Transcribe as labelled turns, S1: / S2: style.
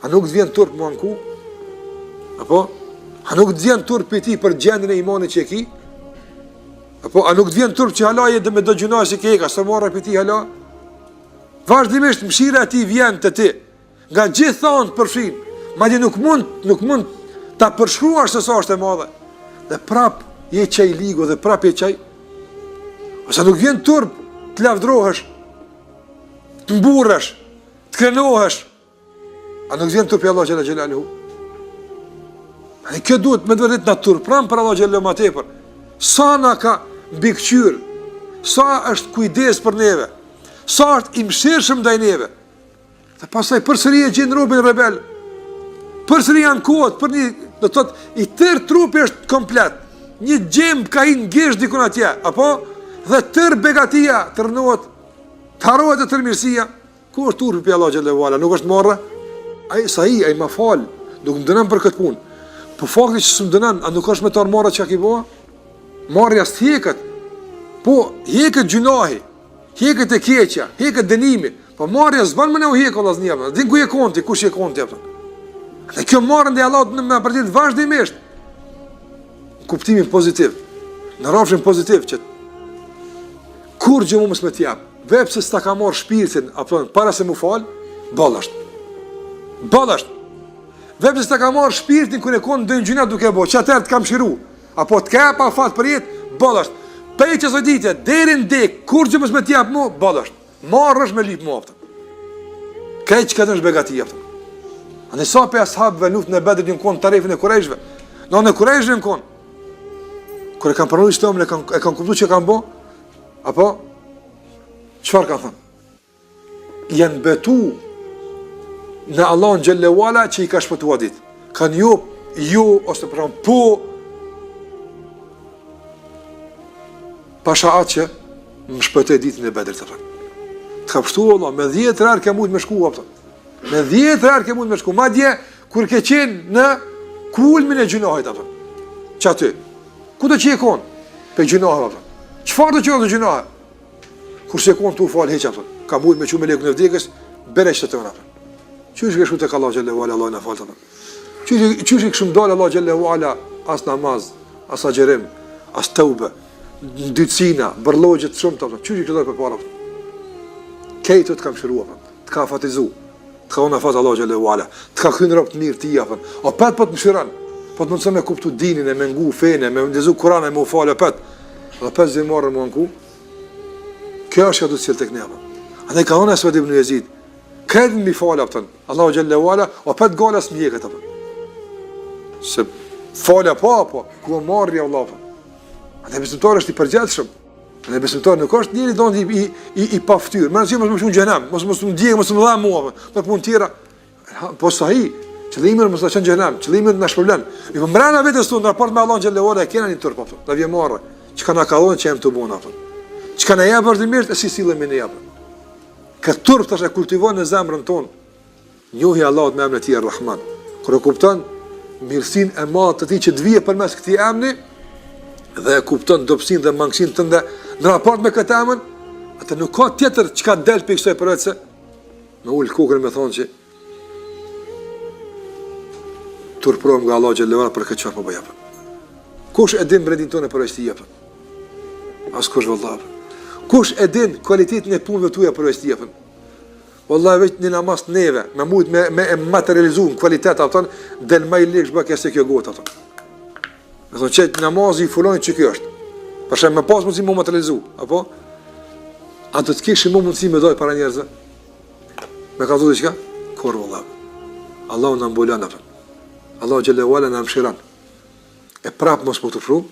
S1: A nuk të vjen turp më anku? Apo? A nuk të vjen turp për ti për gjendin e imanit që e ki? Apo? A nuk të vjen turp që hala je dhe me do gjunaj se ke eka, së marra për ti hala? Vazhdimisht mshira ti vjen të ti, nga gjithë thanë të përfshin, madje nuk mund ta përshkruash se sa është e madhe. Dhe prap je qaj ligo dhe prap je qaj. Ose nuk vjen turp të lavdrohesh, të mburresh, të krenohesh. A nuk vjen turp i Allah Gjelle Gjelaluhu? E kjo duhet me dëvërdit në turpram për Allah Gjelle ma tepër. Sa na ka mbikëqyr, sa është kujdes për neve, sa është imshirshëm ndaj neve. Dhe pasaj përsëri e gjenë robin rebel, përsëri janë kohët, për një, do të thotë, i tërë trupi është komplet, një gjemë ka i ngesh dikun atje, apo, dhe tërë begatia të rënohet, të harohet e tërë mirësia. Ku është turpi për Allah Gjelle Vala? Nuk është marrë? Ai ma falë, nuk më dënën për këtë punë. Po fakti që së më dënën, a nuk është me tarë marrë që a ki boha? Marrë jasë heket, po heket gjunahi, heket e keqja, heket dënimi, po marrë jasë banë më ne u hekë, Allah zë njëmë, din ku je konti, kush je konti, dhe kjo marrën dhe Allah në me përtit vazhdimisht, në kuptimin pozitiv, në rafshin pozitiv, që kur gjë mu mësë me t'japë, vepë se s'ta ka marrë shpirtin, para se mu falë, ballasht. Vepë se s'ta ka marrë shpirtin, kër e konë dënë gjuna duke bo, që atër të kam shiru, apo t'ka pa fatë për jetë, ballasht. Pej që së ditje, derin dek, kur gjë mësë me t'japë mu, ballasht. Marrë është me lipë mu, aftën. Kaj që ka dënë shbegati, aftën. A në sa për ashabëve luft në bedrit një konë tarifin e Kurejshve, në Kurejshve në konë. Kër e kam përnu islamin, e kam kuptu që e kam bo, apo, qëfar kanë thënë? Janë betu në Allahun Gjelle Wala që i ka shpëtu adit. Kanë jo, ose përram, po, pasha atë që më shpëtu e ditin e bedrit, të ka pështu Allah, me 10 rarë ke mujtë me shku, apëtën. Me 10 rarë ke mund me shku, ma dje, kur ke qenë në kulmin e gjunahit, apëtën. Që aty? Ku të që je konë? Pe gjunahit, apëtën. Qëfar të qënë të gjunahit? Kur se konë të u falë heqë, apëtën. Ka mujtë me që me leku në vdekës, bere që të të vëna, apëtën. Qështë ke shku të ka Allah Gjelle Huala, Allah në falë, apëtën. Qështë ke shumë dalë Allah Gjelle Huala, as namaz, as agjerim, as tëube, dytësina, bërlogjet shumë, apëtën. Qështë ke dalë për para, apëtën. Kejtë të kam shirua, apëtën. Të ka fatizu. Të ka unë fatë Allah Gjelle Huala, të ka kënë rëpë të mirë të jafën, o petë po të më shiran, po të mundëse me kuptu dinin, me ngu fene, me ndizu Kurane, me u falë, petë, dhe petë zë marrë më ngu, kjo është ka du të cilë të këneva. A ne ka unë e Sved ibn Jezid, kredin mi falë, apëtën, Allah Gjelle Huala, o petë gale asë mjeket, apëtën, se falë po, ku marrë ja Allah, apëtën, a ne besimtar është i përgjithshëm. Në besimtar nuk është njëri donë i paftyrë. Më nësi mos më shumë gjenem, mos më ndjekë, mos më dha mua, për punë tjera. Po sahi, qëllimi mos të qenë gjenem, qëllimi në shpërblen. I për mrena vetës tu, në raport me Allah në Gjelle Huala, e kena një tërë, në vje marrë, që ka në kalon që jem të bunë, që ka në jabë vërdimisht, e si silemi në jabë. Këtë tërë të është e kultivon në zemrën tonë, njohi Allah me emën e tij Ar-Rahman. Kur e kupton mirësinë e madhe të tij që të vijë përmes këtij emri, dhe e kupton dobësinë dhe mangësinë tënde në raport me këtë emër, atë nuk ka tjetër që ka delë për i kësoj përvecë se me ullë kukën me thonë që turprojmë nga Allah Gjelle Wala për këtë qarë për bëjapën. Kush e din brendin tonë e përveç të jepën? As kush vëllavë. Kush e din kualitetin e punëve tuja përveç të jepën? Vëllavë veç një namaz të neve, me mujtë me materializu në kualitet, apëton, del ma i leksh bëke se kjo gotë, apëton. Me thonë që namazi i fulonit që kjo është. Përshë me pas mundësi mu materializu, apo? A do të kishë mu mundësi me dojë para njerëzve? Me ka dhudi qëka? Korë vëllavë. Allahu në mbulan, apëton. Allahu Gjelle Huala në mshiran. E prapë mos më të fru,